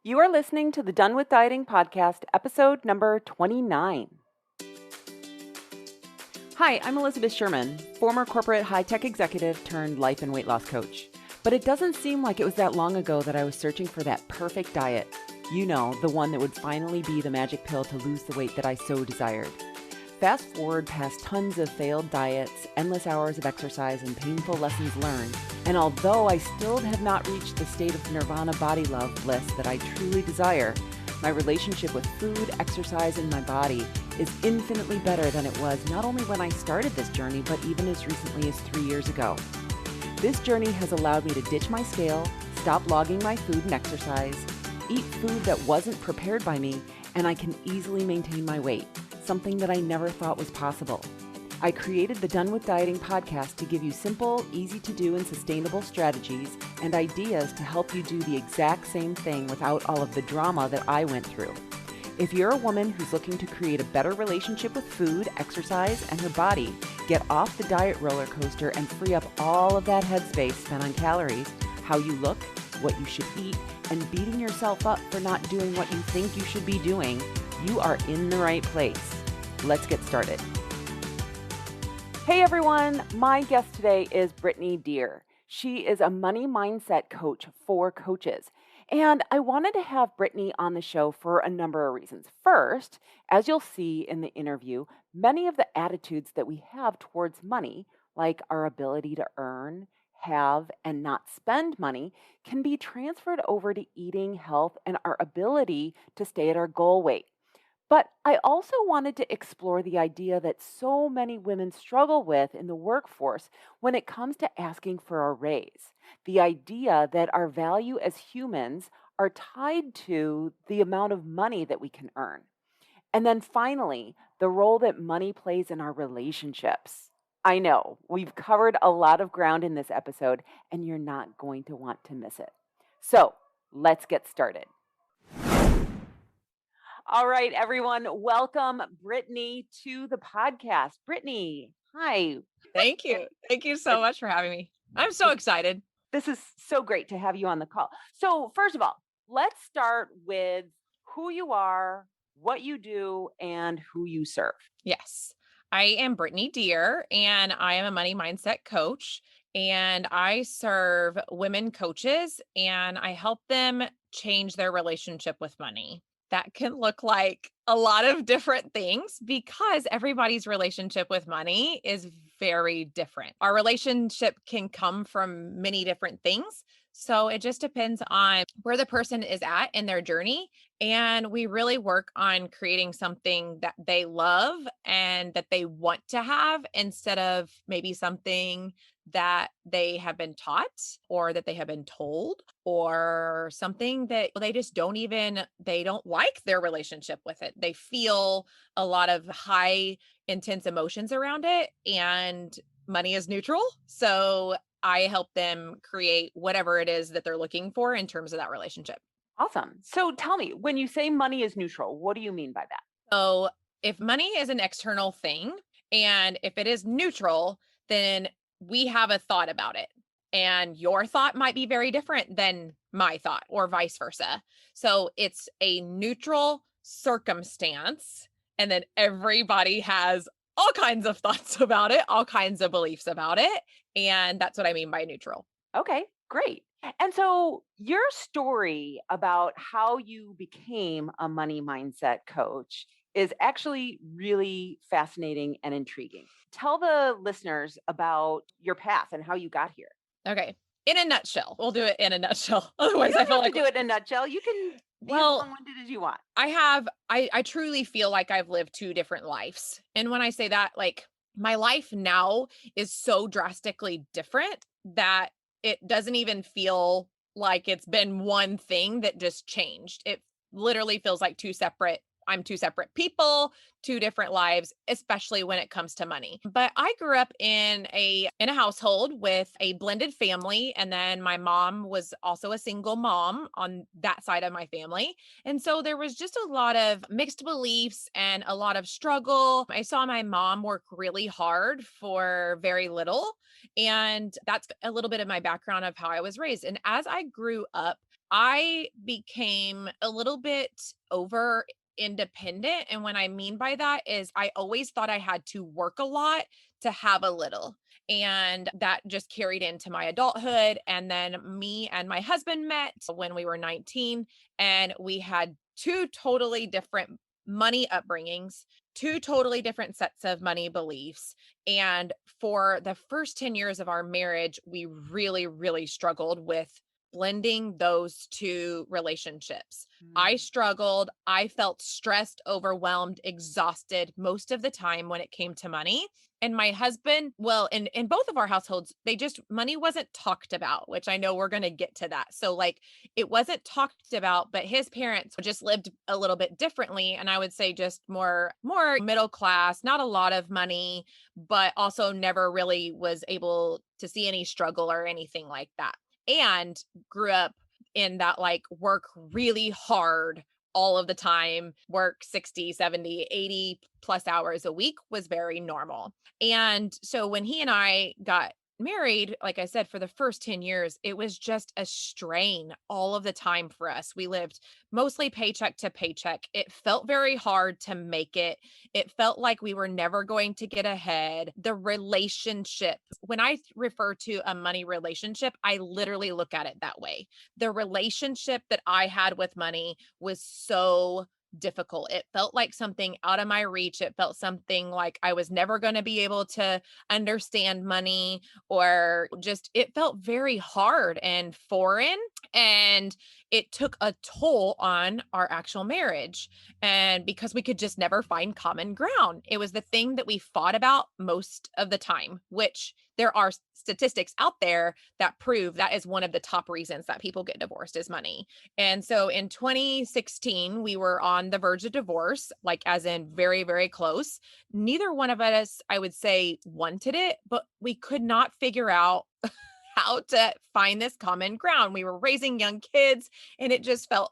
You are listening to the Done with Dieting podcast, episode number 29. Hi, I'm Elizabeth Sherman, former corporate high-tech executive turned life and weight loss coach. But it doesn't seem like it was that long ago that I was searching for that perfect diet. You know, the one that would finally be the magic pill to lose the weight that I so desired. Fast forward past tons of failed diets, endless hours of exercise, and painful lessons learned. And although I still have not reached the state of nirvana body love bliss that I truly desire, my relationship with food, exercise, and my body is infinitely better than it was not only when I started this journey, but even as recently as 3 years ago. This journey has allowed me to ditch my scale, stop logging my food and exercise, eat food that wasn't prepared by me, and I can easily maintain my weight, something that I never thought was possible. I created the Done with Dieting podcast to give you simple, easy to do, and sustainable strategies and ideas to help you do the exact same thing without all of the drama that I went through. If you're a woman who's looking to create a better relationship with food, exercise, and her body, get off the diet roller coaster and free up all of that headspace spent on calories, how you look, what you should eat, and beating yourself up for not doing what you think you should be doing, you are in the right place. Let's get started. Hey everyone, my guest today is Brittany Deer. She is a money mindset coach for coaches. And I wanted to have Brittany on the show for a number of reasons. First, as you'll see in the interview, many of the attitudes that we have towards money, like our ability to earn, have, and not spend money, can be transferred over to eating, health, and our ability to stay at our goal weight. But I also wanted to explore the idea that so many women struggle with in the workforce when it comes to asking for a raise. The idea that our value as humans are tied to the amount of money that we can earn. And then finally, the role that money plays in our relationships. I know we've covered a lot of ground in this episode, and you're not going to want to miss it. So let's get started. All right, everyone, welcome Brittany to the podcast. Brittany, hi. Thank you. Thank you so much for having me. I'm so excited. This is so great to have you on the call. So first of all, let's start with who you are, what you do, and who you serve. Yes. I am Brittany Deer, and I am a money mindset coach, and I serve women coaches, and I help them change their relationship with money. That can look like a lot of different things because everybody's relationship with money is very different. Our relationship can come from many different things. So it just depends on where the person is at in their journey. And we really work on creating something that they love and that they want to have instead of maybe something that they have been taught or that they have been told or something that they don't like their relationship with it. They feel a lot of high intense emotions around it, and money is neutral. So I help them create whatever it is that they're looking for in terms of that relationship. Awesome. So tell me, when you say money is neutral, what do you mean by that? So if money is an external thing and if it is neutral, then we have a thought about it. And your thought might be very different than my thought or vice versa. So it's a neutral circumstance. And then everybody has all kinds of thoughts about it, all kinds of beliefs about it. And that's what I mean by neutral. Okay, great. And so your story about how you became a money mindset coach is actually really fascinating and intriguing. Tell the listeners about your path and how you got here. Okay. In a nutshell, we'll do it in a nutshell. Otherwise, You don't I feel have like to do it in a nutshell. You can be as long-winded as you want. I truly feel like I've lived two different lives. And when I say that, like my life now is so drastically different that it doesn't even feel like it's been one thing that just changed. It literally feels like I'm two separate people, two different lives, especially when it comes to money. But I grew up in a household with a blended family, and then my mom was also a single mom on that side of my family. And so there was just a lot of mixed beliefs and a lot of struggle. I saw my mom work really hard for very little, and that's a little bit of my background of how I was raised. And as I grew up, I became a little bit over independent. And what I mean by that is I always thought I had to work a lot to have a little. And that just carried into my adulthood. And then me and my husband met when we were 19, and we had two totally different money upbringings, two totally different sets of money beliefs. And for the first 10 years of our marriage, we really, really struggled with blending those two relationships. I Mm. struggled. I felt stressed, overwhelmed, exhausted most of the time when it came to money. And my husband, well, in both of our households, they just money wasn't talked about, which I know we're going to get to that. So like it wasn't talked about, but his parents just lived a little bit differently, and I would say just more middle class, not a lot of money, but also never really was able to see any struggle or anything like that. And grew up in that like work really hard all of the time, work 60, 70, 80 plus hours a week was very normal. And so when he and I got married, like I said, for the first 10 years, it was just a strain all of the time for us. We lived mostly paycheck to paycheck. It felt very hard to make it. It felt like we were never going to get ahead. The relationship, when I refer to a money relationship, I literally look at it that way. The relationship that I had with money was so difficult. It felt like something out of my reach. It felt something like I was never going to be able to understand money, or just it felt very hard and foreign. And it took a toll on our actual marriage. And because we could just never find common ground, it was the thing that we fought about most of the time, which there are statistics out there that prove that is one of the top reasons that people get divorced is money. And so in 2016, we were on the verge of divorce, like as in very, very close. Neither one of us, I would say, wanted it, but we could not figure out how to find this common ground. We were raising young kids, and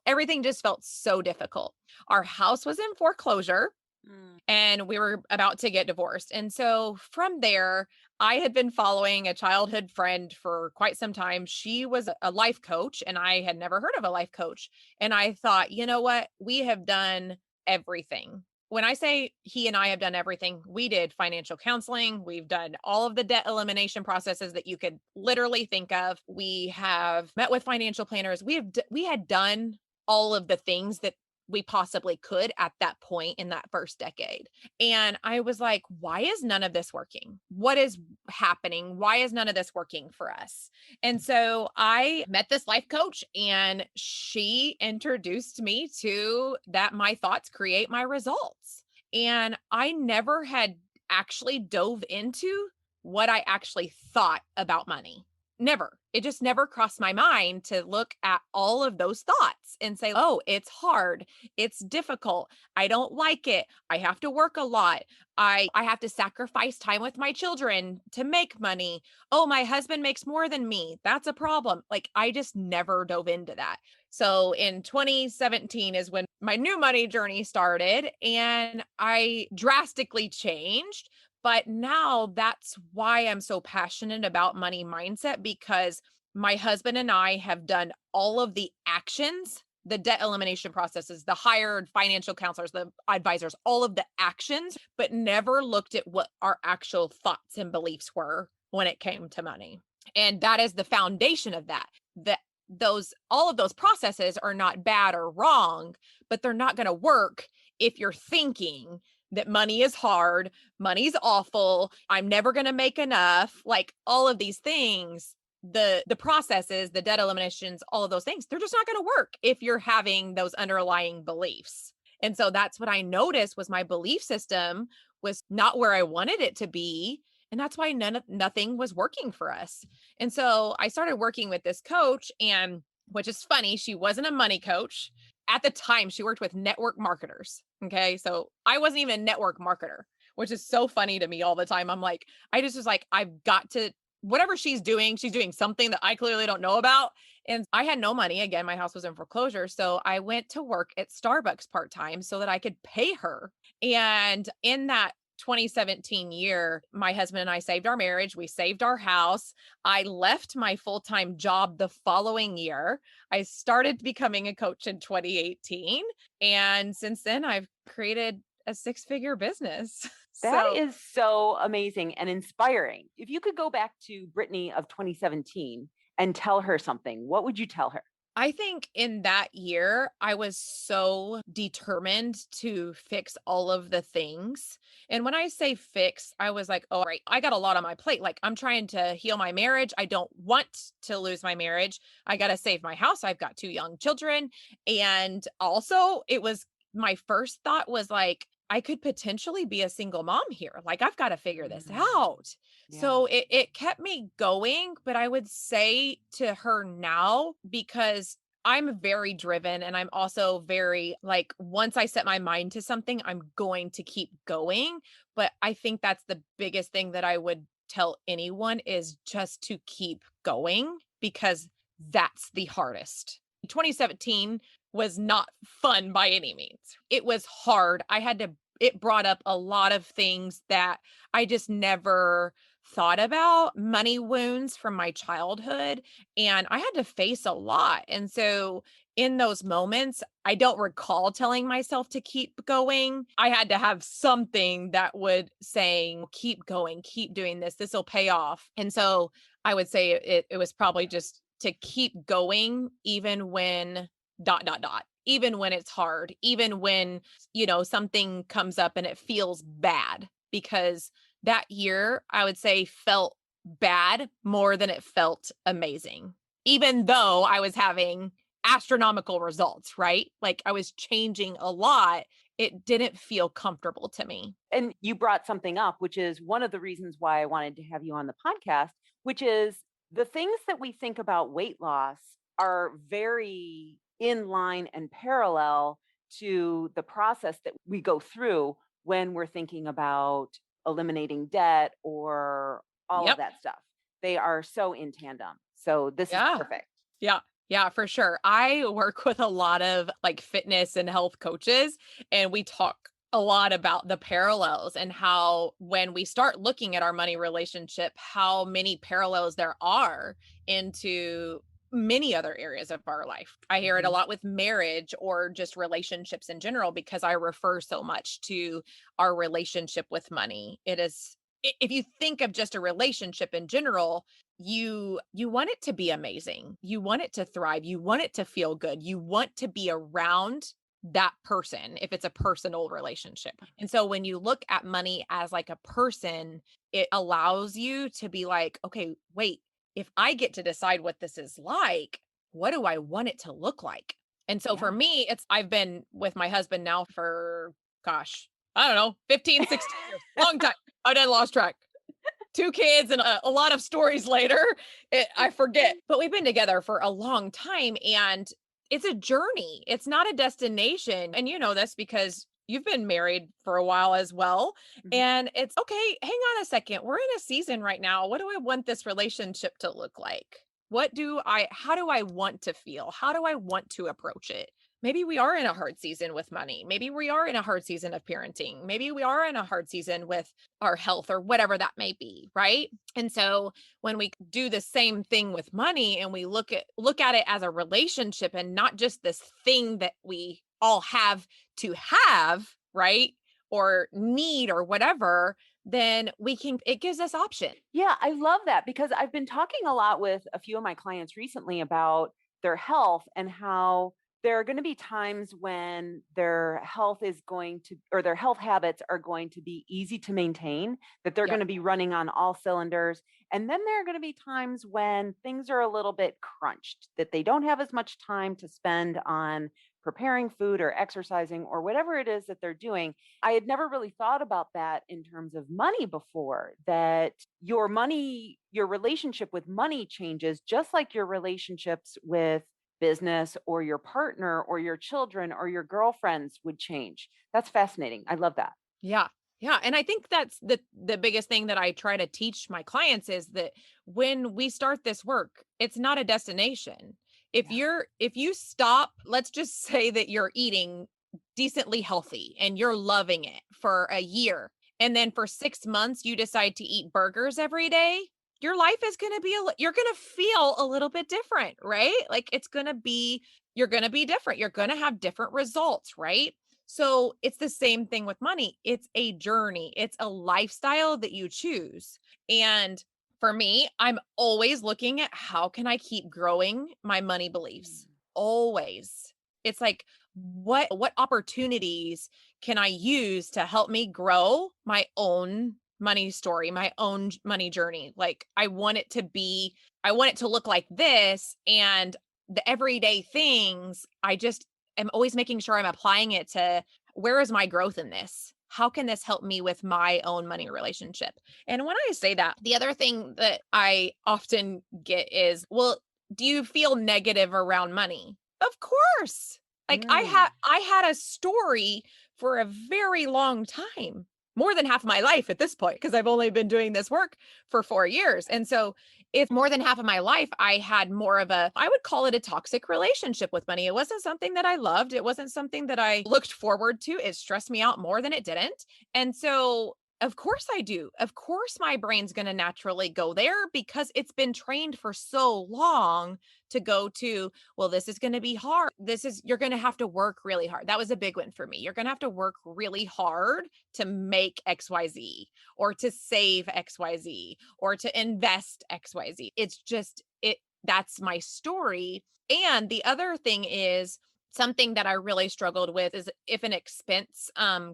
everything just felt so difficult. Our house was in foreclosure, Mm. and we were about to get divorced. And so from there, I had been following a childhood friend for quite some time. She was a life coach, and I had never heard of a life coach. And I thought, you know what? We have done everything. When I say he and I have done everything, we did financial counseling. We've done all of the debt elimination processes that you could literally think of. We have met with financial planners. We had done all of the things that we possibly could at that point in that first decade. And I was like, why is none of this working? What is happening? Why is none of this working for us? And so I met this life coach, and she introduced me to that my thoughts create my results. And I never had actually dove into what I actually thought about money. Never. It just never crossed my mind to look at all of those thoughts and say, oh, it's hard. It's difficult. I don't like it. I have to work a lot. I have to sacrifice time with my children to make money. Oh, my husband makes more than me. That's a problem. Like I just never dove into that. So in 2017 is when my new money journey started, and I drastically changed. But now that's why I'm so passionate about money mindset, because my husband and I have done all of the actions, the debt elimination processes, the hired financial counselors, the advisors, all of the actions, but never looked at what our actual thoughts and beliefs were when it came to money. And that is the foundation of that. That those all of those processes are not bad or wrong, but they're not going to work if you're thinking that money is hard, money's awful, I'm never going to make enough, like all of these things. The processes, the debt eliminations, all of those things, they're just not going to work if you're having those underlying beliefs. And so that's what I noticed was my belief system was not where I wanted it to be. And that's why nothing was working for us. And so I started working with this coach, and which is funny, she wasn't a money coach. At the time, she worked with network marketers. Okay. So I wasn't even a network marketer, which is so funny to me all the time. I'm like, I just was like, I've got to, whatever she's doing something that I clearly don't know about. And I had no money. Again, my house was in foreclosure. So I went to work at Starbucks part time so that I could pay her. And in that 2017 year, my husband and I saved our marriage. We saved our house. I left my full-time job the following year. I started becoming a coach in 2018. And since then, I've created a six-figure business. That So is so amazing and inspiring. If you could go back to Brittany of 2017 and tell her something, what would you tell her? I think in that year, I was so determined to fix all of the things. And when I say fix, I was like, oh, right, I got a lot on my plate. Like, I'm trying to heal my marriage. I don't want to lose my marriage. I got to save my house. I've got two young children. And also, it was my first thought was like, I could potentially be a single mom here. Like, I've got to figure this Mm, out. yeah. So it kept me going, but I would say to her now, because I'm very driven and I'm also very like, once I set my mind to something, I'm going to keep going. But I think that's the biggest thing that I would tell anyone is just to keep going because that's the hardest. 2017 was not fun by any means. It was hard. It brought up a lot of things that I just never thought about, money wounds from my childhood, and I had to face a lot. And so in those moments, I don't recall telling myself to keep going. I had to have something that would saying, keep going, keep doing this. This will pay off. And so I would say it was probably just to keep going even when dot dot dot even when it's hard, even when something comes up and it feels bad because that year, I would say, felt bad more than it felt amazing, even though I was having astronomical results, right? Like I was changing a lot. It didn't feel comfortable to me. And you brought something up, which is one of the reasons why I wanted to have you on the podcast, which is the things that we think about weight loss are very in line and parallel to the process that we go through when we're thinking about eliminating debt or all of Yep. that stuff. They are so in tandem. So this is Yeah. perfect. Yeah. Yeah, for sure. I work with a lot of like fitness and health coaches, and we talk a lot about the parallels and how when we start looking at our money relationship, how many parallels there are into many other areas of our life. I hear it a Mhm. lot with marriage or just relationships in general because I refer so much to our relationship with money. It is if you think of just a relationship in general, you want it to be amazing. You want it to thrive. You want it to feel good. You want to be around that person if it's a personal relationship. And so when you look at money as like a person, it allows you to be like, okay, wait, if I get to decide what this is like, what do I want it to look like? And so for Yeah. me, I've been with my husband now for gosh, I don't know, 15, 16 years. Long time. I done lost track. Two kids and a lot of stories later, I forget. But we've been together for a long time and it's a journey. It's not a destination. And you know this because you've been married for a while as well. Mhm. And it's okay, hang on a second. We're in a season right now. What do I want this relationship to look like? How do I want to feel? How do I want to approach it? Maybe we are in a hard season with money. Maybe we are in a hard season of parenting. Maybe we are in a hard season with our health or whatever that may be, right? And so when we do the same thing with money and we look at it as a relationship and not just this thing that we all have to have, right? Or need or whatever, then it gives us option. Yeah, I love that because I've been talking a lot with a few of my clients recently about their health and how there are going to be times when their health is going to, or their health habits are going to be easy to maintain, that they're going Yep. to be running on all cylinders. And then there are going to be times when things are a little bit crunched, that they don't have as much time to spend on preparing food or exercising or whatever it is that they're doing. I had never really thought about that in terms of money before, that your relationship with money changes just like your relationships with business or your partner or your children or your girlfriends would change. That's fascinating. I love that. Yeah. Yeah, and I think that's the biggest thing that I try to teach my clients is that when we start this work, it's not a destination. Yeah. If you stop, let's just say that you're eating decently healthy and you're loving it for a year and then for 6 months you decide to eat burgers every day, your life is going to be you're going to feel a little bit different, right? Like it's going to be you're going to be different. You're going to have different results, right? So it's the same thing with money. It's a journey. It's a lifestyle that you choose. And for me, I'm always looking at how can I keep growing my money beliefs? Always. It's like what opportunities can I use to help me grow my own money story, my own money journey? Like I want it to look like this, and the everyday things, I just am always making sure I'm applying it to where is my growth in this? How can this help me with my own money relationship? And when I say that, the other thing that I often get is, well, do you feel negative around money? Of course. Like Mm. I had a story for a very long time, more than half of my life at this point, because I've only been doing this work for 4 years. And so it's more than half of my life. I had more of I would call it a toxic relationship with money. It wasn't something that I loved. It wasn't something that I looked forward to. It stressed me out more than it didn't. And so of course I do. Of course my brain's going to naturally go there because it's been trained for so long to go to, well, this is going to be hard. You're going to have to work really hard. That was a big one for me. You're going to have to work really hard to make XYZ or to save XYZ or to invest XYZ. It's just, that's my story. And the other thing is, something that I really struggled with is if an expense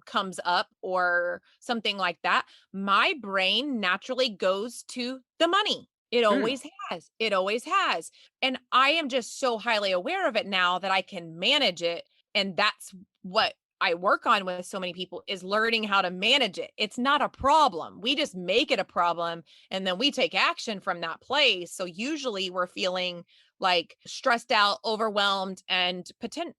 comes up or something like that, my brain naturally goes to the money. It Mm. always has. It always has. And I am just so highly aware of it now that I can manage it. And that's what I work on with so many people, is learning how to manage it. It's not a problem. We just make it a problem and then we take action from that place. So usually we're feeling like stressed out, overwhelmed, and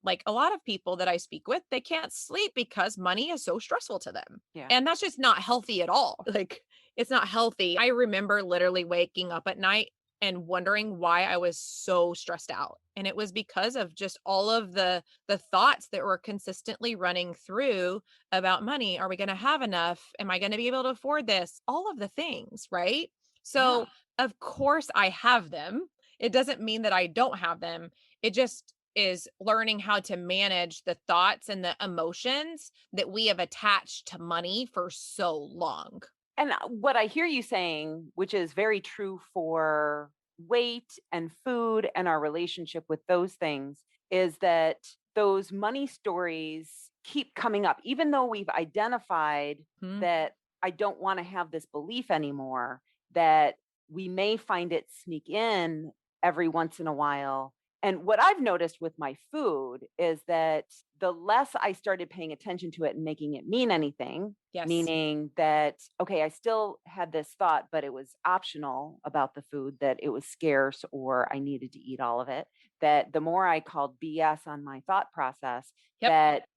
like a lot of people that I speak with, they can't sleep because money is so stressful to them. Yeah. And that's just not healthy at all. Like it's not healthy. I remember literally waking up at night and wondering why I was so stressed out. And it was because of just all of the thoughts that were consistently running through about money. Are we going to have enough? Am I going to be able to afford this? All of the things, right? Yeah. So, of course I have them. It doesn't mean that I don't have them. It just is learning how to manage the thoughts and the emotions that we have attached to money for so long. And what I hear you saying, which is very true for weight and food and our relationship with those things, is that those money stories keep coming up, even though we've identified Mhm. that I don't want to have this belief anymore, that we may find it sneak in every once in a while. And what I've noticed with my food is that the less I started paying attention to it and making it mean anything, Yes. meaning that, okay, I still had this thought, but it was optional about the food, that it was scarce or I needed to eat all of it. That the more I called BS on my thought process, Yep. that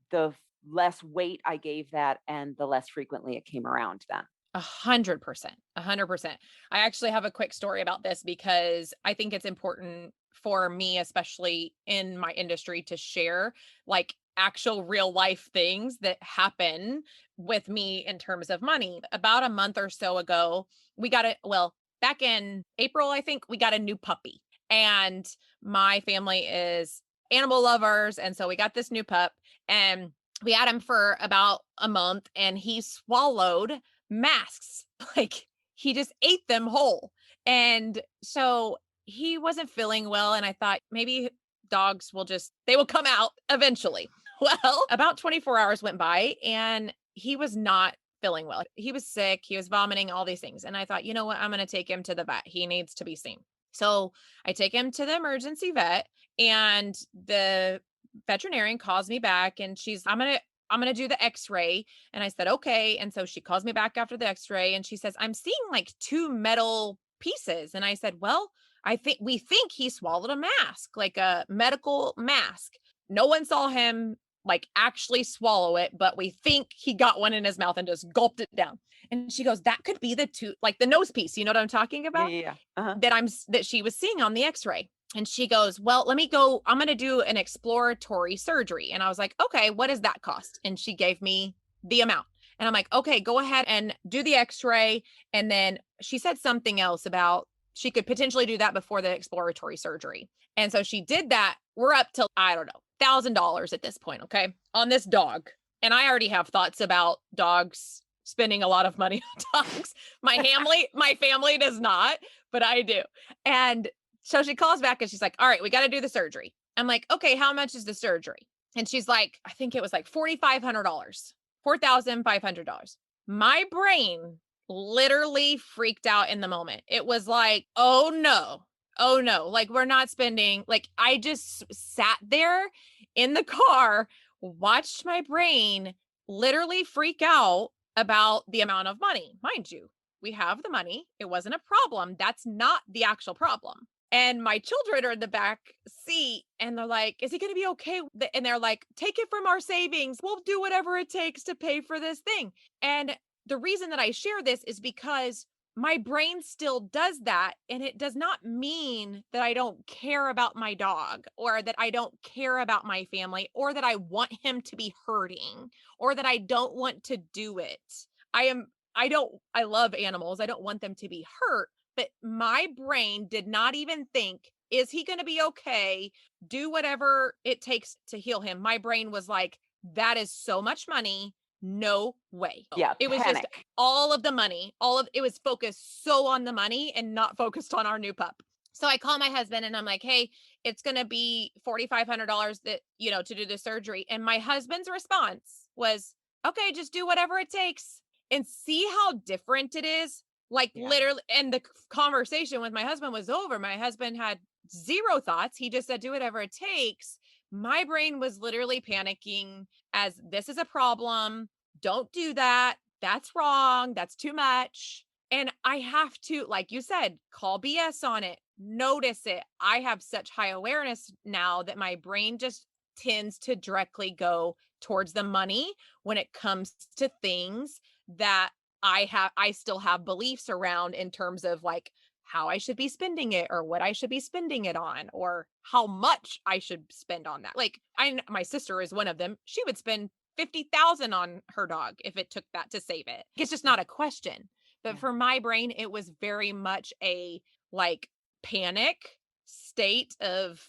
less weight I gave that and the less frequently it came around then. 100%. 100%. I actually have a quick story about this because I think it's important for me, especially in my industry, to share like actual real life things that happen with me in terms of money. About a month or so ago, we got it. Well, back in April, I think we got a new puppy. And my family is animal lovers. And so we got this new pup and we had him for about a month and he swallowed masks. Like he just ate them whole. And so he wasn't feeling well. And I thought maybe dogs they will come out eventually. Well, about 24 hours went by and he was not feeling well. He was sick. He was vomiting, all these things. And I thought, you know what? I'm going to take him to the vet. He needs to be seen. So I take him to the emergency vet and the veterinarian calls me back and I'm going to do the x-ray. And I said, okay. And so she calls me back after the x-ray and she says, I'm seeing like two metal pieces. And I said, well, we think he swallowed a mask, like a medical mask. No one saw him like actually swallow it, but we think he got one in his mouth and just gulped it down. And she goes, that could be the two, like the nose piece. You know what I'm talking Yeah, about? yeah, yeah. Uh-huh. That she was seeing on the x-ray. And she goes, well, let me go. I'm going to do an exploratory surgery. And I was like, okay, what does that cost? And she gave me the amount. And I'm like, okay, go ahead and do the x-ray. And then she said something else about she could potentially do that before the exploratory surgery. And so she did that. We're up to, I don't know, $1,000 at this point, okay, on this dog. And I already have thoughts about dogs spending a lot of money on dogs. My family does not, but I do. And so she calls back and she's like, all right, we got to do the surgery. I'm like, okay, how much is the surgery? And she's like, I think it was like $4,500, $4,500. My brain literally freaked out in the moment. It was like, oh no, oh no. Like, we're not spending, like, I just sat there in the car, watched my brain literally freak out about the amount of money. Mind you, we have the money. It wasn't a problem. That's not the actual problem. And my children are in the back seat and they're like, is he going to be okay? And they're like, take it from our savings. We'll do whatever it takes to pay for this thing. And the reason that I share this is because my brain still does that. And it does not mean that I don't care about my dog or that I don't care about my family or that I want him to be hurting or that I don't want to do it. I love animals. I don't want them to be hurt, but my brain did not even think, is he going to be okay? Do whatever it takes to heal him. My brain was like, that is so much money. No way. Yeah, It was just panic. all of the money, it was focused so on the money and not focused on our new pup. So I call my husband and I'm like, hey, it's going to be $4,500 that, to do the surgery. And my husband's response was, okay, just do whatever it takes. And see how different it is. Like, Yeah. literally, and the conversation with my husband was over. My husband had zero thoughts. He just said, do whatever it takes. My brain was literally panicking as this is a problem. Don't do that. That's wrong. That's too much. And I have to, like you said, call BS on it, notice it. I have such high awareness now that my brain just tends to directly go towards the money when it comes to things that I still have beliefs around in terms of like how I should be spending it or what I should be spending it on or how much I should spend on that. Like, my sister is one of them. She would spend 50,000 on her dog if it took that to save it. It's just not a question. But Yeah. for my brain, it was very much a like panic state of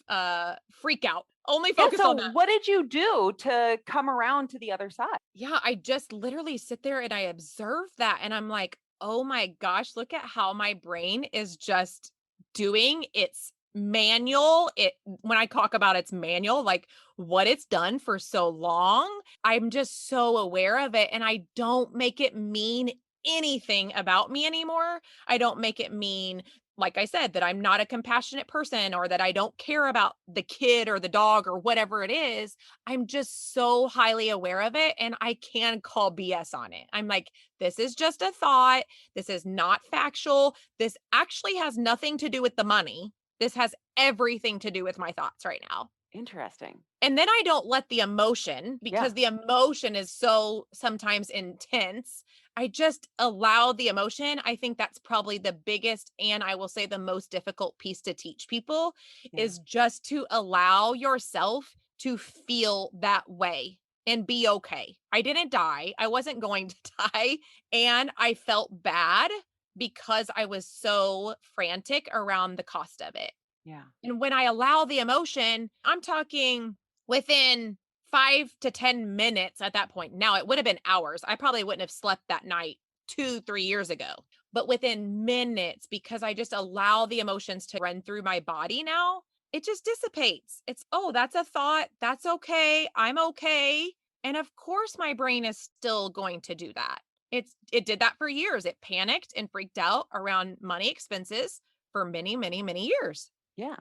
freak out. Only Yeah, focus so on that. what did you do to come around to the other side? Yeah, I just literally sit there and I observe that and I'm like, "Oh my gosh, look at how my brain is just doing its manual." When I talk about its manual, like what it's done for so long, I'm just so aware of it and I don't make it mean anything about me anymore. I don't make it mean, like I said, that I'm not a compassionate person or that I don't care about the kid or the dog or whatever it is. I'm just so highly aware of it and I can call BS on it. I'm like, this is just a thought. This is not factual. This actually has nothing to do with the money. This has everything to do with my thoughts right now. Interesting. And then I don't let the emotion, Yeah. because the emotion is so sometimes intense. I just allow the emotion. I think that's probably the biggest and I will say the most difficult piece to teach people Yeah. is just to allow yourself to feel that way and be okay. I didn't die. I wasn't going to die. And I felt bad because I was so frantic around the cost of it. Yeah. And when I allow the emotion, I'm talking within 5 to 10 minutes at that point. Now it would have been hours. I probably wouldn't have slept that night 2, 3 years ago, but within minutes, because I just allow the emotions to run through my body now, it just dissipates. It's, oh, that's a thought. That's okay. I'm okay. And of course, my brain is still going to do that. It did that for years. It panicked and freaked out around money expenses for many, many, many years. Yeah.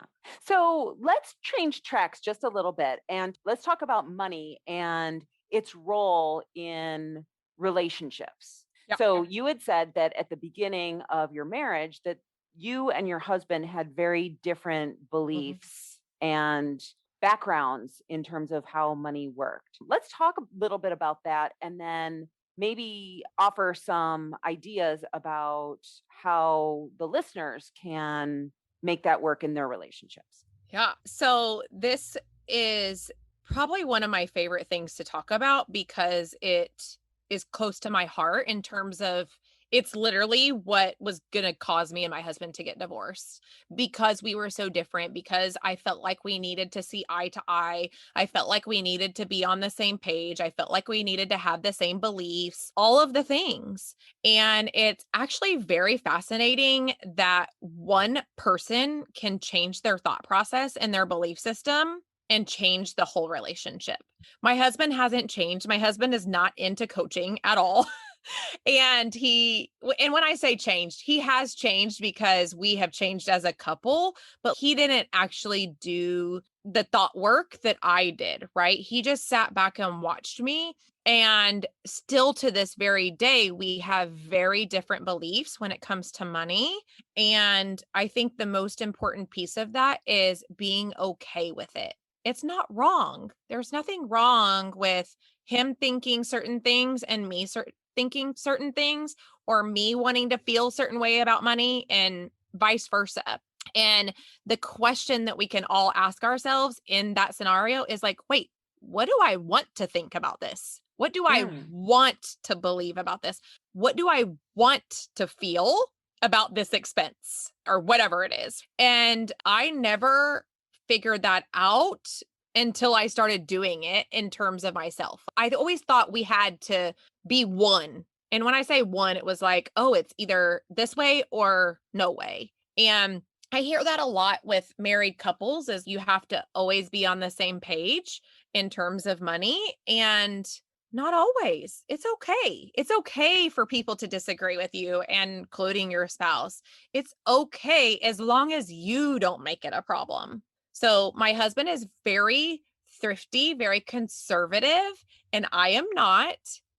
So let's change tracks just a little bit and let's talk about money and its role in relationships. Yep. So you had said that at the beginning of your marriage that you and your husband had very different Mhm. beliefs and backgrounds in terms of how money worked. Let's talk a little bit about that and then maybe offer some ideas about how the listeners can make that work in their relationships. Yeah. So this is probably one of my favorite things to talk about because it is close to my heart in terms of it's literally what was going to cause me and my husband to get divorced because we were so different, because I felt like we needed to see eye to eye. I felt like we needed to be on the same page. I felt like we needed to have the same beliefs, all of the things. And it's actually very fascinating that one person can change their thought process and their belief system and change the whole relationship. My husband hasn't changed. My husband is not into coaching at all. And when I say changed, he has changed because we have changed as a couple, but he didn't actually do the thought work that I did, right? He just sat back and watched me. And still to this very day, we have very different beliefs when it comes to money. And I think the most important piece of that is being okay with it. It's not wrong. There's nothing wrong with him thinking certain things and me thinking certain things, or me wanting to feel a certain way about money and vice versa. And the question that we can all ask ourselves in that scenario is like, wait, what do I want to think about this? What do I Mm. want to believe about this? What do I want to feel about this expense or whatever it is? And I never figured that out until I started doing it in terms of myself. I always thought we had to be one. And when I say one, it was like, oh, it's either this way or no way. And I hear that a lot with married couples is you have to always be on the same page in terms of money, and not always. It's okay. It's okay for people to disagree with you, and including your spouse. It's okay as long as you don't make it a problem. So my husband is very thrifty, very conservative, and I am not.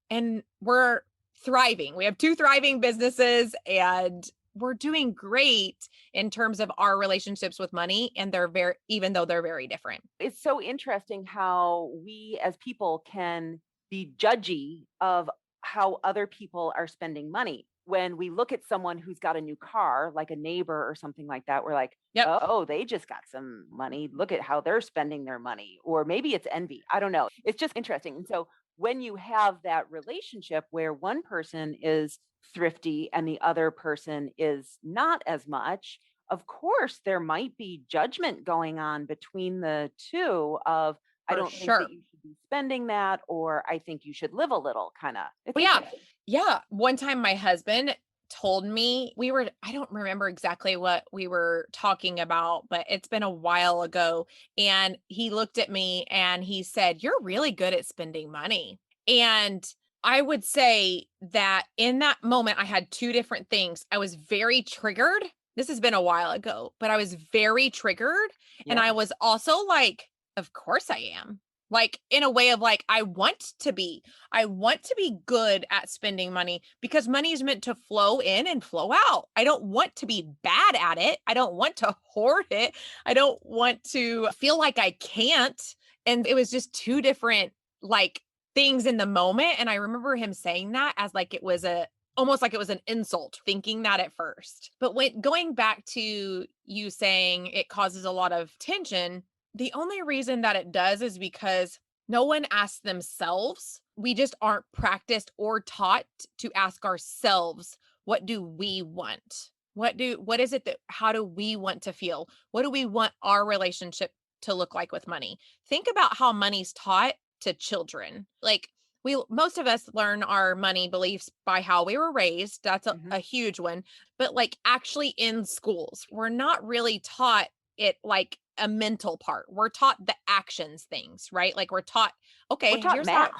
And we're thriving. We have two thriving businesses, and we're doing great in terms of our relationships with money. And they're very, even though they're very different. It's so interesting how we as people can be judgy of how other people are spending money. When we look at someone who's got a new car, like a neighbor or something like that, we're like, Yep. oh, they just got some money. Look at how they're spending their money. Or maybe it's envy. I don't know. It's just interesting. And so when you have that relationship where one person is thrifty and the other person is not as much, of course, there might be judgment going on between the two of, I For don't think that sure. you should be spending that, or I think you should live a little kind of. It's Well, yeah. interesting. Yeah. One time my husband told me I don't remember exactly what we were talking about, but it's been a while ago. And he looked at me and he said, "You're really good at spending money." And I would say that in that moment, I had two different things. I was very triggered. This has been a while ago, but I was very triggered. And I Yeah. was also like, of course I am. Like, in a way of like, I want to be good at spending money because money is meant to flow in and flow out. I don't want to be bad at it. I don't want to hoard it. I don't want to feel like I can't. And it was just two different like things in the moment. And I remember him saying that as like it was almost like it was an insult, thinking that at first. But when going back to you saying it causes a lot of tension, the only reason that it does is because no one asks themselves. We just aren't practiced or taught to ask ourselves, what do we want? What is it that, how do we want to feel? What do we want our relationship to look like with money? Think about how money's taught to children. Like, most of us learn our money beliefs by how we were raised. That's a Mhm. huge one. But like actually in schools, we're not really taught it like a mental part. We're taught the actions things, right? Like we're taught, We're okay, taught here's how,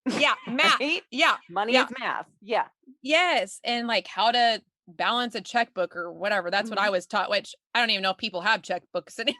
math, yeah, math. right? Yeah. Money Yeah. is math. Yeah. Yes. And like how to balance a checkbook or whatever. That's what I Mhm. was taught, which I don't even know if people have checkbooks anymore.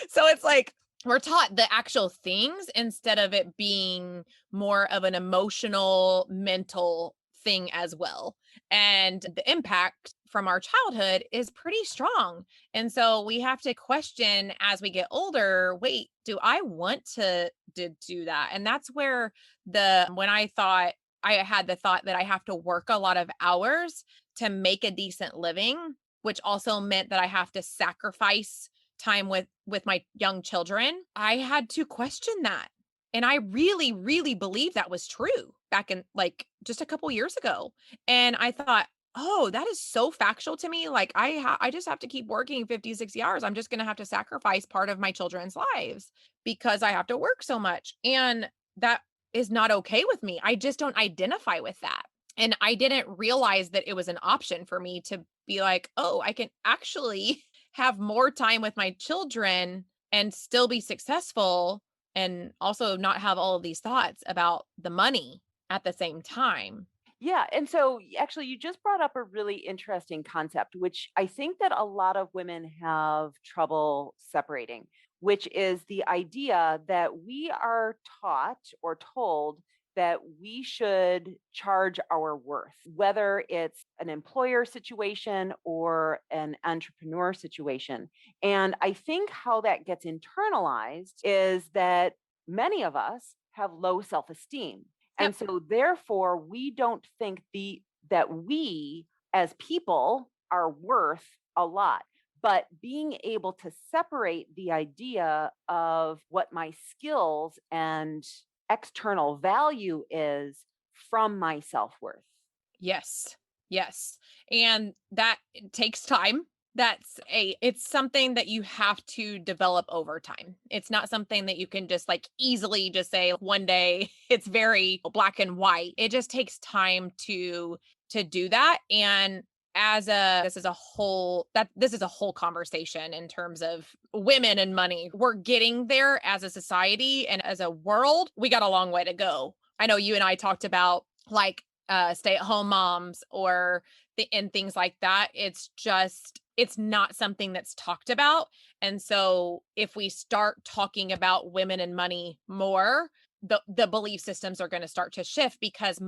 So it's like we're taught the actual things instead of it being more of an emotional, mental thing as well. And the impact from our childhood is pretty strong. And so we have to question as we get older, wait, do I want to do that? And that's where when I thought I had the thought that I have to work a lot of hours to make a decent living, which also meant that I have to sacrifice time with my young children. I had to question that. And I really, really believed that was true back in like just a couple years ago. And I thought, oh, that is so factual to me. Like I just have to keep working 50, 60 hours. I'm just going to have to sacrifice part of my children's lives because I have to work so much. And that is not okay with me. I just don't identify with that. And I didn't realize that it was an option for me to be like, oh, I can actually have more time with my children and still be successful and also not have all of these thoughts about the money at the same time. Yeah. And so, actually, you just brought up a really interesting concept, which I think that a lot of women have trouble separating, which is the idea that we are taught or told that we should charge our worth, whether it's an employer situation or an entrepreneur situation. And I think how that gets internalized is that many of us have low self esteem. Yep. And so therefore we don't think that we as people are worth a lot. But being able to separate the idea of what my skills and external value is from my self-worth. Yes. Yes. And that takes time. It's something that you have to develop over time. It's not something that you can just like easily just say one day. It's very black and white. It just takes time to do that. And as a this is a whole conversation in terms of women and money. We're getting there as a society and as a world. We got a long way to go. I know you and I talked about like stay-at-home moms and things like that. It's not something that's talked about. And so if we start talking about women and money more, the belief systems are going to start to shift because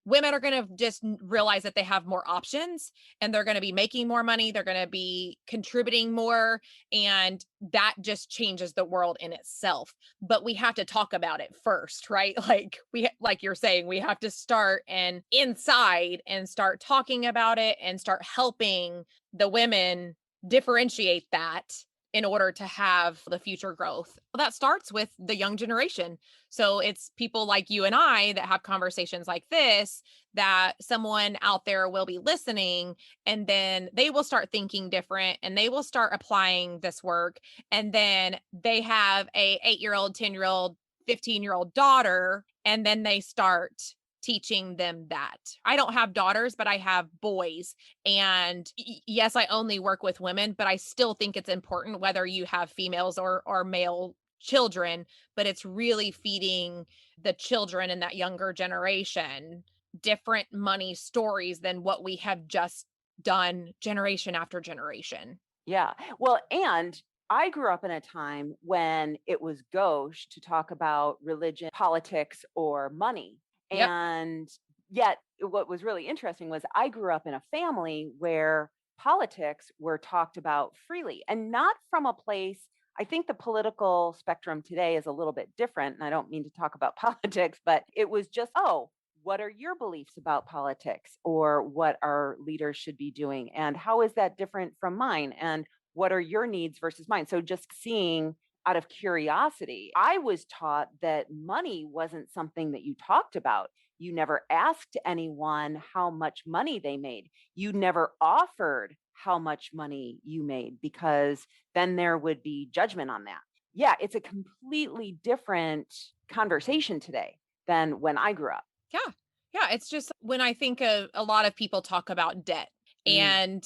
women are going to just realize that they have more options and they're going to be making more money, they're going to be contributing more, and that just changes the world in itself. But we have to talk about it first, right? Like you're saying, we have to start and inside and start talking about it and start helping the women differentiate that in order to have the future growth. Well, that starts with the young generation. So it's people like you and I that have conversations like this, that someone out there will be listening, and then they will start thinking different and they will start applying this work. And then they have a 8-year-old, 10-year-old, 15-year-old daughter, and then they start teaching them that. I don't have daughters, but I have boys. And yes, I only work with women, but I still think it's important whether you have females or male children, but it's really feeding the children in that younger generation different money stories than what we have just done generation after generation. Yeah. Well, and I grew up in a time when it was gauche to talk about religion, politics, or money. Yep. And yet, what was really interesting was I grew up in a family where politics were talked about freely and not from a place. I think the political spectrum today is a little bit different. And I don't mean to talk about politics, but it was just, oh, what are your beliefs about politics or what our leaders should be doing? And how is that different from mine? And what are your needs versus mine? So just seeing out of curiosity, I was taught that money wasn't something that you talked about. You never asked anyone how much money they made. You never offered how much money you made because then there would be judgment on that. Yeah, it's a completely different conversation today than when I grew up. Yeah. Yeah. It's just when I think of a lot of people talk about debt Mm, and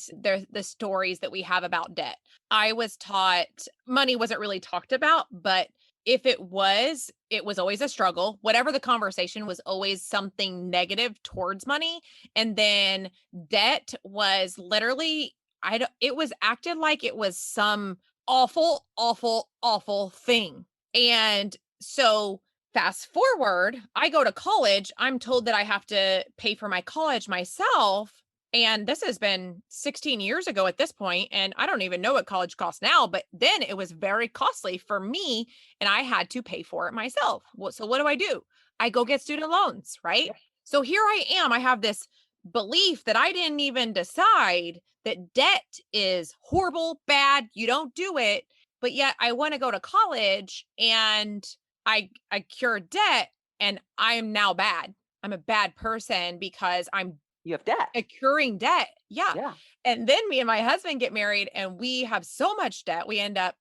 the stories that we have about debt. I was taught money wasn't really talked about, but if it was always a struggle. Whatever the conversation was always something negative towards money. And then debt was literally, it was acted like it was some awful, awful, awful thing. And so fast forward, I go to college. I'm told that I have to pay for my college myself. And this has been 16 years ago at this point, and I don't even know what college costs now, but then it was very costly for me, and I had to pay for it myself. So what do? I go get student loans, right? yep. So here I am. I have this belief that I didn't even decide that debt is horrible, bad, you don't do it, but yet I want to go to college and I cured debt and I am now bad. I'm a bad person because I'm You have debt. accruing debt. Yeah. Yeah. And then me and my husband get married and we have so much debt. We have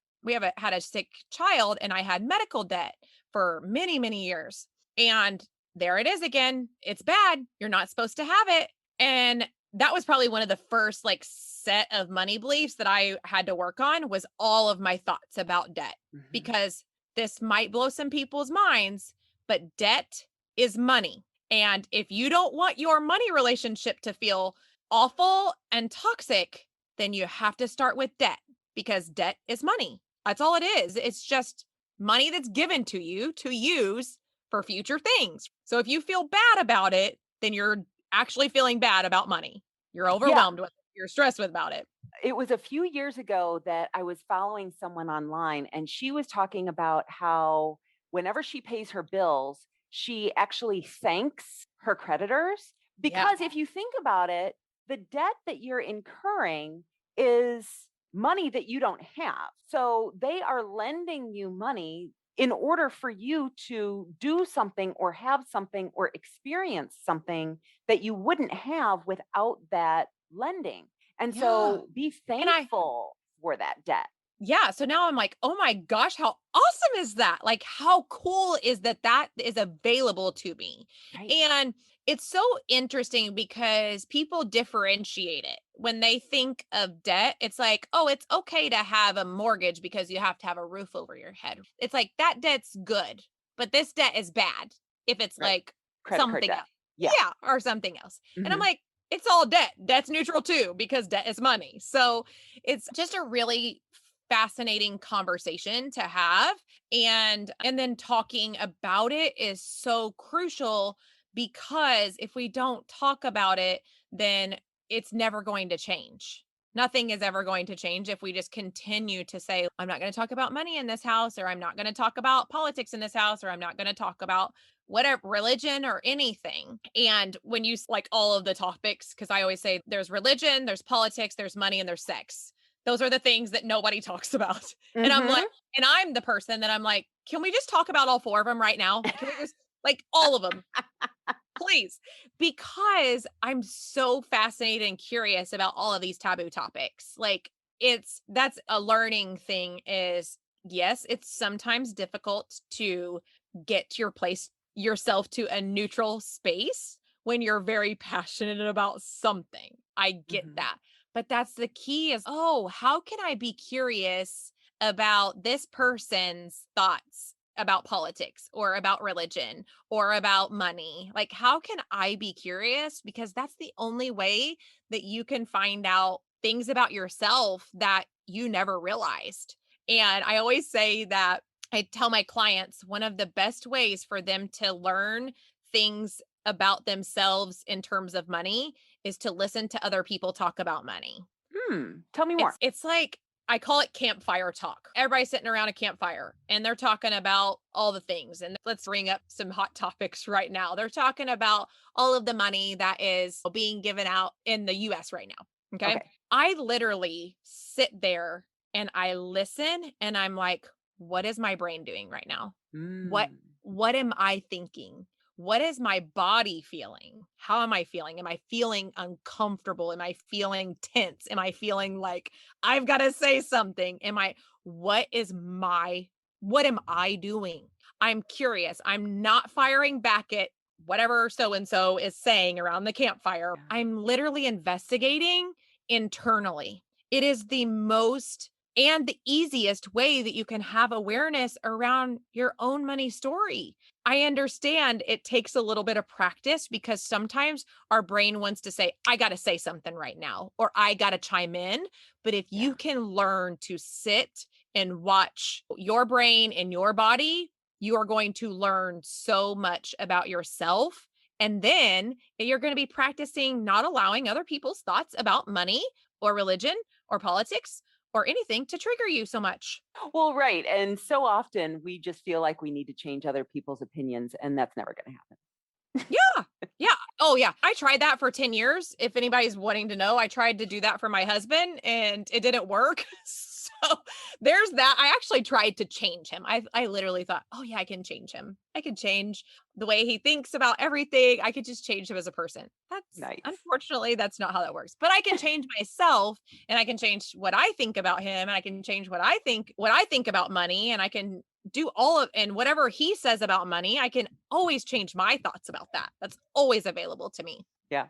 had a sick child and I had medical debt for many, many years. And there it is again. It's bad. You're not supposed to have it. And that was probably one of the first like set of money beliefs that I had to work on was all of my thoughts about debt Mhm. because this might blow some people's minds, but debt is money. And if you don't want your money relationship to feel awful and toxic, then you have to start with debt because debt is money. That's all it is. It's just money that's given to you to use for future things. So if you feel bad about it, then you're actually feeling bad about money. You're Yeah. overwhelmed with it. You're stressed with about it. It was a few years ago that I was following someone online, and she was talking about how whenever she pays her bills, she actually thanks her creditors. Yeah. Because if you think about it, the debt that you're incurring is money that you don't have. So they are lending you money in order for you to do something or have something or experience something that you wouldn't have without that lending. And Yeah. so be And thankful for that debt. yeah, so now I'm like, "Oh my gosh, how awesome is that?" Like, how cool is that that is available to me? Right. And it's so interesting because people differentiate it. When they think of debt, it's like, "Oh, it's okay to have a mortgage because you have to have a roof over your head." It's like, that debt's good, but this debt is bad if it's Right. like Credit card something debt. else. Yeah. Yeah, or something else. And I'm Mhm. like, "It's all debt. Debt's neutral too because debt is money." So, it's just a really fascinating conversation to have and then talking about it is so crucial because if we don't talk about it then it's never going to change. Nothing is ever going to change if we just continue to say I'm not going to talk about money in this house or I'm not going to talk about politics in this house or I'm not going to talk about whatever religion or anything. And when you like all of the topics, because I always say there's religion, there's politics, there's money, and there's sex. Those are the things that nobody talks about. And I'm like, Mhm. and I'm the person that I'm like, can we just talk about all four of them right now? Can we just like all of them, please? Because I'm so fascinated and curious about all of these taboo topics. Like that's a learning thing is yes, it's sometimes difficult to get your place yourself to a neutral space when you're very passionate about something. I get Mhm. that. But that's the key is, oh, how can I be curious about this person's thoughts about politics or about religion or about money? Like, how can I be curious? Because that's the only way that you can find out things about yourself that you never realized. And I always say that I tell my clients one of the best ways for them to learn things about themselves in terms of money is to listen to other people talk about money. Tell me more. It's like I call it campfire talk. Everybody's sitting around a campfire and they're talking about all the things. And let's bring up some hot topics right now. They're talking about all of the money that is being given out in the US right now. Okay. Okay. I literally sit there and I listen and I'm like, what is my brain doing right now? What Mm. what am I thinking? What is my body feeling? How am I feeling? Am I feeling uncomfortable? Am I feeling tense? Am I feeling like I've got to say something? What is what am I doing? I'm curious. I'm not firing back at whatever so and so is saying around the campfire. Yeah. I'm literally investigating internally. It is the most and the easiest way that you can have awareness around your own money story. I understand it takes a little bit of practice because sometimes our brain wants to say, I got to say something right now, or I got to chime in. But if Yeah. you can learn to sit and watch your brain and your body, you are going to learn so much about yourself. And then you're going to be practicing not allowing other people's thoughts about money or religion or politics or anything to trigger you so much. Well, right. And so often we just feel like we need to change other people's opinions, and that's never going to happen. Yeah. Yeah. Oh, yeah. I tried that for 10 years. If anybody's wanting to know, I tried to do that for my husband and it didn't work. So there's that. I actually tried to change him. I literally thought, oh yeah, I can change him. I can change the way he thinks about everything. I could just change him as a person. That's Nice. unfortunately that's not how that works. But I can change myself and I can change what I think about him and I can change what I think about money and I can do all of and whatever he says about money, I can always change my thoughts about that. That's always available to me. Yeah.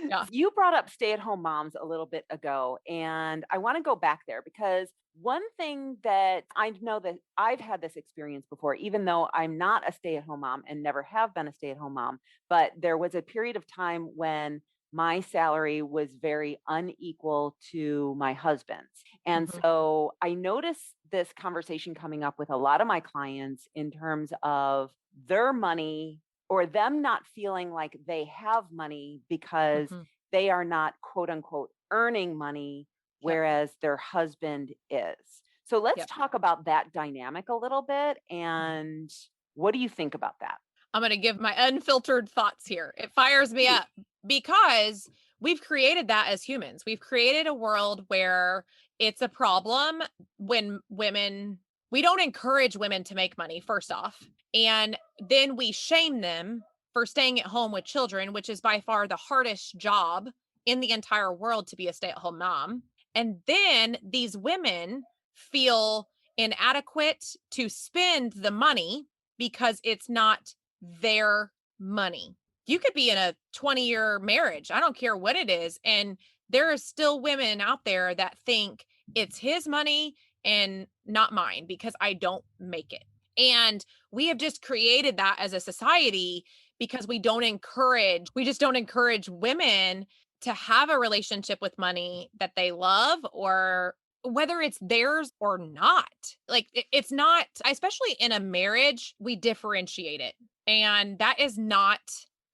Yeah. You brought up stay-at-home moms a little bit ago, and I want to go back there because one thing that I know that I've had this experience before, even though I'm not a stay-at-home mom and never have been a stay-at-home mom, but there was a period of time when my salary was very unequal to my husband's. And Mhm. so I noticed this conversation coming up with a lot of my clients in terms of their money or them not feeling like they have money because Mhm. they are not quote unquote earning money, Yep. whereas their husband is. So let's Yep. talk about that dynamic a little bit. Mhm. And what do you think about that? I'm going to give my unfiltered thoughts here. It fires me Please. up because we've created that as humans. We've created a world where it's a problem when we don't encourage women to make money, first off. And then we shame them for staying at home with children, which is by far the hardest job in the entire world to be a stay at home mom. And then these women feel inadequate to spend the money because it's not their money. You could be in a 20-year marriage. I don't care what it is. And there are still women out there that think it's his money and not mine because I don't make it. And we have just created that as a society because we just don't encourage women to have a relationship with money that they love or whether it's theirs or not. Like it's not, especially in a marriage, we differentiate it. And that is not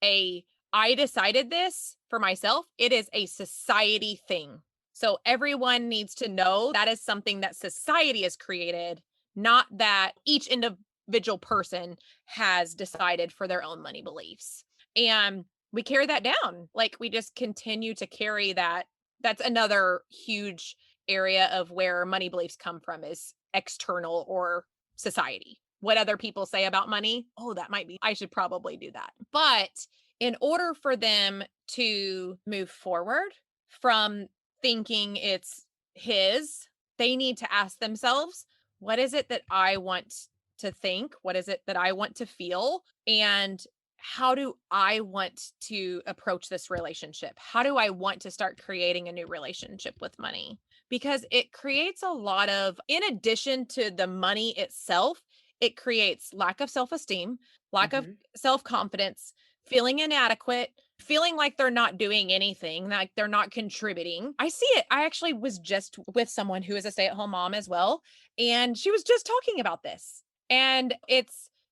a, I decided this for myself. It is a society thing. So everyone needs to know that is something that society has created, not that each individual person has decided for their own money beliefs. And we carry that down. Like we just continue to carry that. That's another huge area of where money beliefs come from is external or society. What other people say about money, oh, that might be, I should probably do that. But in order for them to move forward from thinking it's his, they need to ask themselves, what is it that I want to think? What is it that I want to feel? And how do I want to approach this relationship? How do I want to start creating a new relationship with money? Because it creates a lot of, in addition to the money itself, it creates lack of self esteem, lack of Hmm. self confidence, feeling inadequate, feeling like they're not doing anything, like they're not contributing. I see it. I actually was just with someone who is a stay at home mom as well. And she was just talking about this. And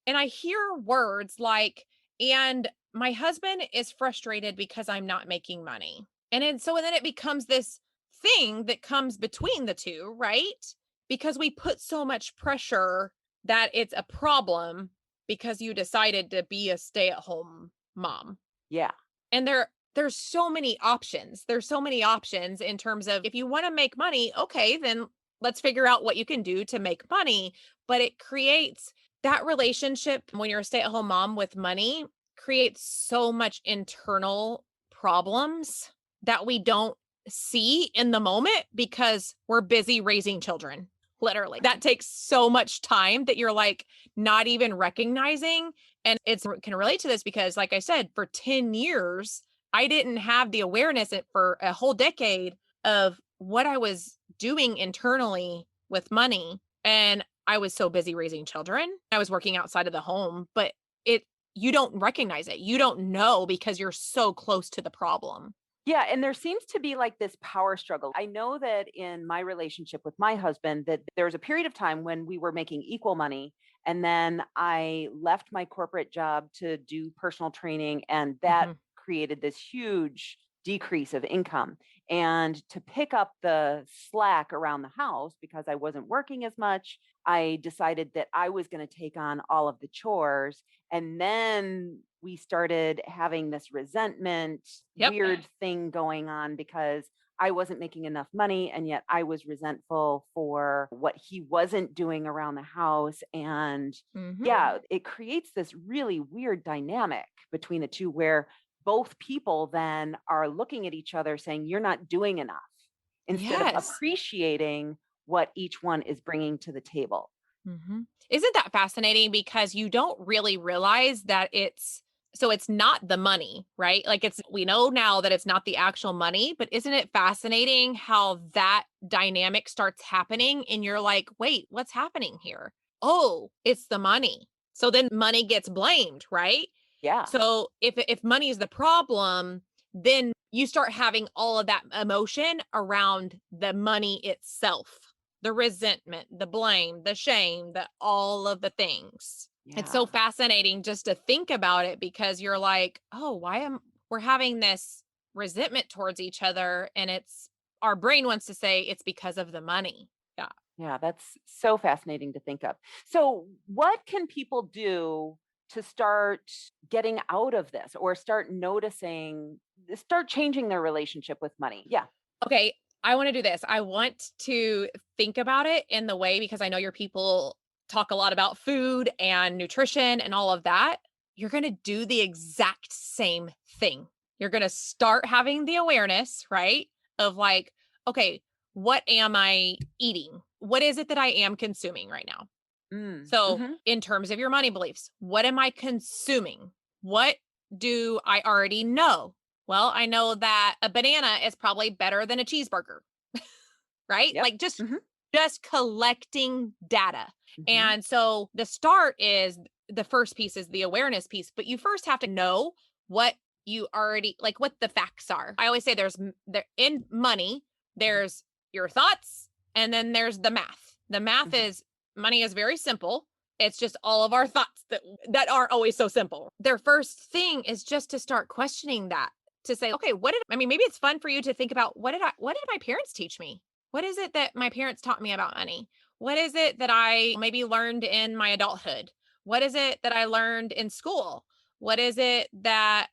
I hear words like, and my husband is frustrated because I'm not making money. And then it becomes this thing that comes between the two, right? Because we put so much pressure that it's a problem because you decided to be a stay-at-home mom. Yeah. And there's so many options. There's so many options in terms of if you want to make money, okay, then let's figure out what you can do to make money, but it creates that relationship when you're a stay-at-home mom with money creates so much internal problems that we don't see in the moment because we're busy raising children. Literally. That takes so much time that you're like not even recognizing. And it's can relate to this because, like I said, for 10 years, I didn't have the awareness for a whole decade of what I was doing internally with money. And I was so busy raising children. I was working outside of the home, but it, you don't recognize it. You don't know because you're so close to the problem. Yeah, and there seems to be like this power struggle. I know that in my relationship with my husband that there was a period of time when we were making equal money and then I left my corporate job to do personal training and that Mhm. created this huge decrease of income. And to pick up the slack around the house because I wasn't working as much, I decided that I was going to take on all of the chores and then we started having this resentment, Yep. weird thing going on because I wasn't making enough money, and yet I was resentful for what he wasn't doing around the house. And Mhm. yeah, it creates this really weird dynamic between the two where both people then are looking at each other saying, "You're not doing enough," instead of Yes. appreciating what each one is bringing to the table. Isn't that fascinating? Because you don't really realize that it's not the money, right? Like we know now that it's not the actual money, but isn't it fascinating how that dynamic starts happening and you're like, wait, what's happening here? Oh, it's the money. So then money gets blamed, right? Yeah. So if money is the problem, then you start having all of that emotion around the money itself, the resentment, the blame, the shame, the all of the things. It's so Yeah. fascinating just to think about it because you're like, "Oh, why am we're having this resentment towards each other?" And it's our brain wants to say it's because of the money. Yeah. Yeah, that's so fascinating to think of. So, what can people do to start getting out of this or start noticing, start changing their relationship with money? Yeah. Okay, I want to do this. I want to think about it in the way because I know your people talk a lot about food and nutrition and all of that. You're going to do the exact same thing. You're going to start having the awareness, right? Of like, okay, what am I eating? What is it that I am consuming right now? Mm, So, hmm. in terms of your money beliefs, what am I consuming? What do I already know? Well, I know that a banana is probably better than a cheeseburger, right? Yep. Like Hmm. just collecting data. Hmm. And so the start is the first piece is the awareness piece, but you first have to know what you already like what the facts are. I always say there in money, there's your thoughts and then there's the math. The math Hmm. is money is very simple. It's just all of our thoughts that aren't always so simple. Their first thing is just to start questioning that to say, okay, maybe it's fun for you to think about what did my parents teach me? What is it that my parents taught me about money? What is it that I maybe learned in my adulthood? What is it that I learned in school? What is it that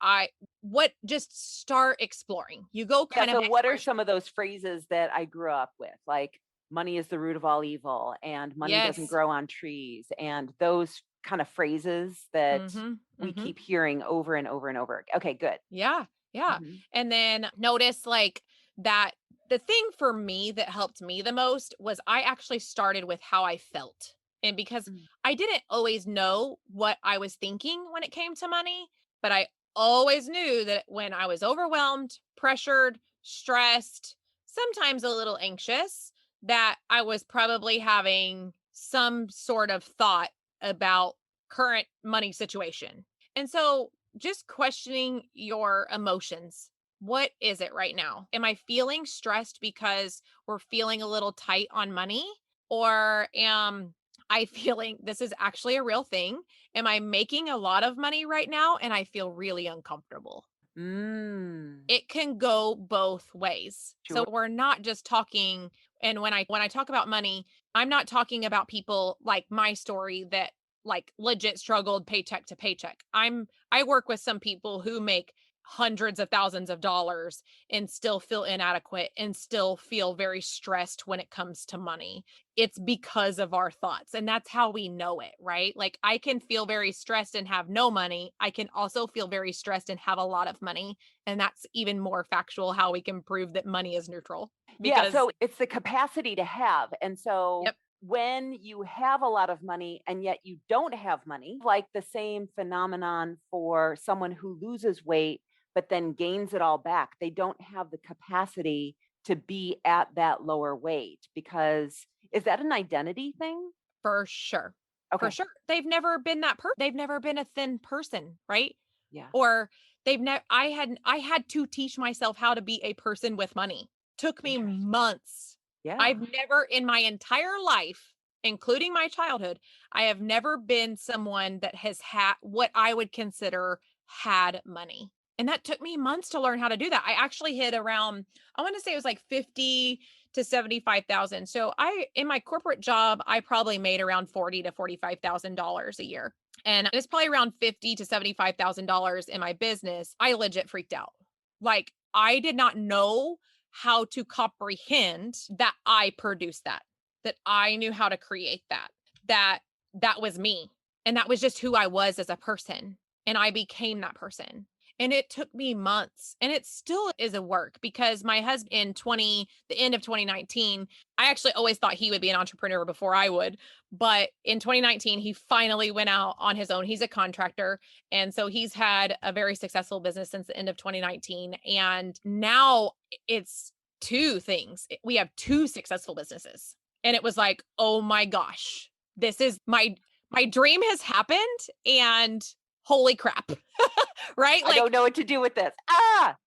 what just start exploring. You go Yeah. kind of So, what are explore. some of those phrases that I grew up with? Like, money is the root of all evil, and money doesn't Yes. grow on trees, and those kind of phrases that Mhm. we Mhm. keep hearing over and over and over. Okay, good. Yeah. Yeah. Mhm. And then notice like that the thing for me that helped me the most was I actually started with how I felt. And because Mm. I didn't always know what I was thinking when it came to money, but I always knew that when I was overwhelmed, pressured, stressed, sometimes a little anxious, that I was probably having some sort of thought about current money situation. And so just questioning your emotions. What is it right now? Am I feeling stressed because we're feeling a little tight on money? Or am I feeling this is actually a real thing? Am I making a lot of money right now and I feel really uncomfortable? Mm. It can go both ways. So Sure. we're not just talking and when I talk about money, I'm not talking about people like my story that like legit struggled paycheck to paycheck. I work with some people who make hundreds of thousands of dollars and still feel inadequate and still feel very stressed when it comes to money. It's because of our thoughts and that's how we know it, right? Like I can feel very stressed and have no money. I can also feel very stressed and have a lot of money, and that's even more factual how we can prove that money is neutral Yeah, because so it's the capacity to have. And so yep, when you have a lot of money and yet you don't have money, like the same phenomenon for someone who loses weight but then gains it all back, they don't have the capacity to be at that lower weight because is that an identity thing? for sure. For Okay. sure. They've never been a thin person, right? Yeah. Or they've never I had to teach myself how to be a person with money. Took me Interesting. months. Yeah. I've never in my entire life, including my childhood, I have never been someone that has had what I would consider had money. And that took me months to learn how to do that. I actually hit around, I want to say it was like 50 to 75,000. So I in my corporate job, I probably made around 40 to $45,000 a year. And it's probably around 50 to $75,000 in my business. I legit freaked out. Like I did not know how to comprehend that I produced that I knew how to create that was me. And that was just who I was as a person. And I became that person. And it took me months, and it still is a work, because my husband the end of 2019, I actually always thought he would be an entrepreneur before I would. But in 2019, he finally went out on his own. He's a contractor. And so he's had a very successful business since the end of 2019. And now it's two things. We have two successful businesses. And it was like, oh my gosh, this is my dream has happened, and holy crap. Right? I don't know what to do with this. Ah!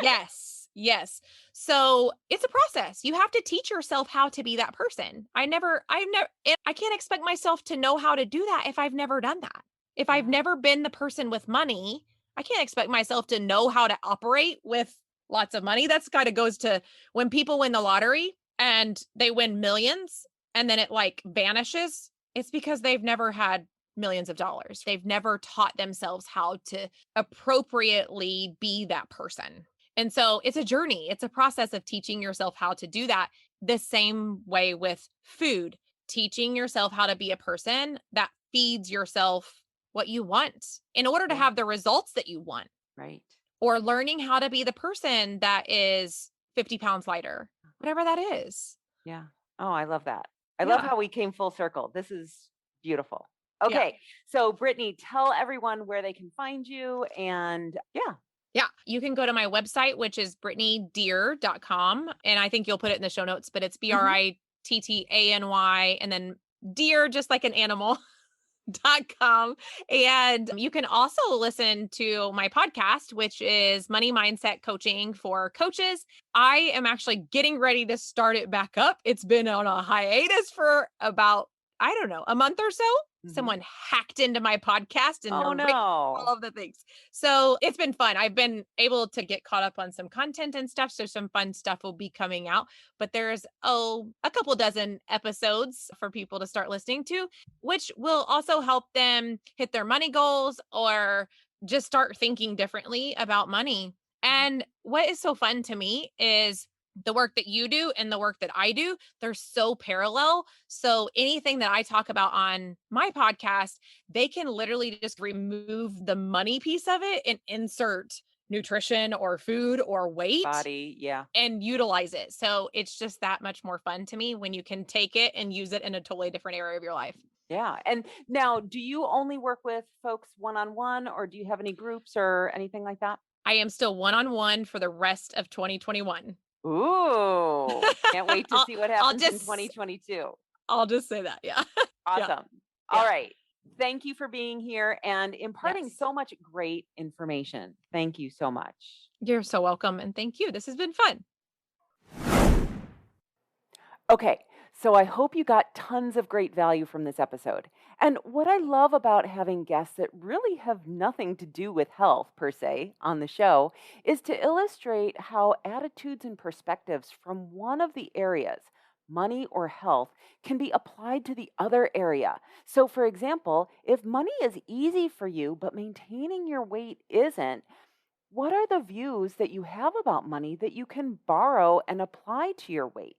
Yes. Yes. So it's a process. You have to teach yourself how to be that person. I can't expect myself to know how to do that if I've never done that. If I've never been the person with money, I can't expect myself to know how to operate with lots of money. That's kind of goes to when people win the lottery and they win millions and then it like vanishes. It's because they've never had millions of dollars. They've never taught themselves how to appropriately be that person. And so it's a journey. It's a process of teaching yourself how to do that. The same way with food, teaching yourself how to be a person that feeds yourself what you want in order to have the results that you want. Right. Or learning how to be the person that is 50 pounds lighter, whatever that is. Yeah. Oh, I love that. I love how we came full circle. This is beautiful. Okay. So Brittany, tell everyone where they can find you, and yeah, you can go to my website, which is brittanydeer.com. And I think you'll put it in the show notes, but it's BRITTANY and then deer, just like an animal.com. And you can also listen to my podcast, which is Money Mindset Coaching for Coaches. I am actually getting ready to start it back up. It's been on a hiatus for about, I don't know, a month or so. Someone hacked into my podcast and all of the things. So it's been fun. I've been able to get caught up on some content and stuff. So some fun stuff will be coming out, but there's a couple dozen episodes for people to start listening to, which will also help them hit their money goals or just start thinking differently about money. And what is so fun to me is the work that you do and the work that I do, they're so parallel. So anything that I talk about on my podcast, they can literally just remove the money piece of it and insert nutrition or food or weight body, and utilize it. So it's just that much more fun to me when you can take it and use it in a totally different area of your life. Yeah. And now, do you only work with folks one-on-one, or do you have any groups or anything like that? I am still one-on-one for the rest of 2021. Ooh, can't wait to see what happens in 2022. I'll just say that. Yeah. Awesome. All right. Thank you for being here and imparting so much great information. Thank you so much. You're so welcome. And thank you. This has been fun. Okay. So I hope you got tons of great value from this episode. And what I love about having guests that really have nothing to do with health per se on the show is to illustrate how attitudes and perspectives from one of the areas, money or health, can be applied to the other area. So for example, if money is easy for you, but maintaining your weight isn't, what are the views that you have about money that you can borrow and apply to your weight?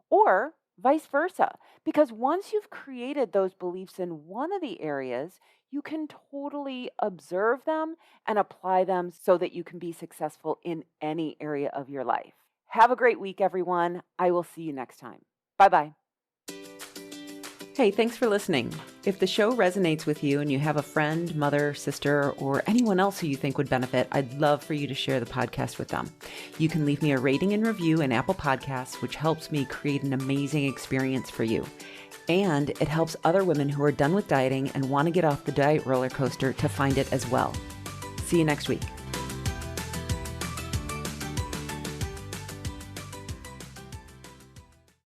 Or vice versa, because once you've created those beliefs in one of the areas, you can totally observe them and apply them so that you can be successful in any area of your life. Have a great week, everyone. I will see you next time. Bye-bye. Hey, thanks for listening. If the show resonates with you and you have a friend, mother, sister, or anyone else who you think would benefit, I'd love for you to share the podcast with them. You can leave me a rating and review in Apple Podcasts, which helps me create an amazing experience for you. And it helps other women who are done with dieting and want to get off the diet roller coaster to find it as well. See you next week.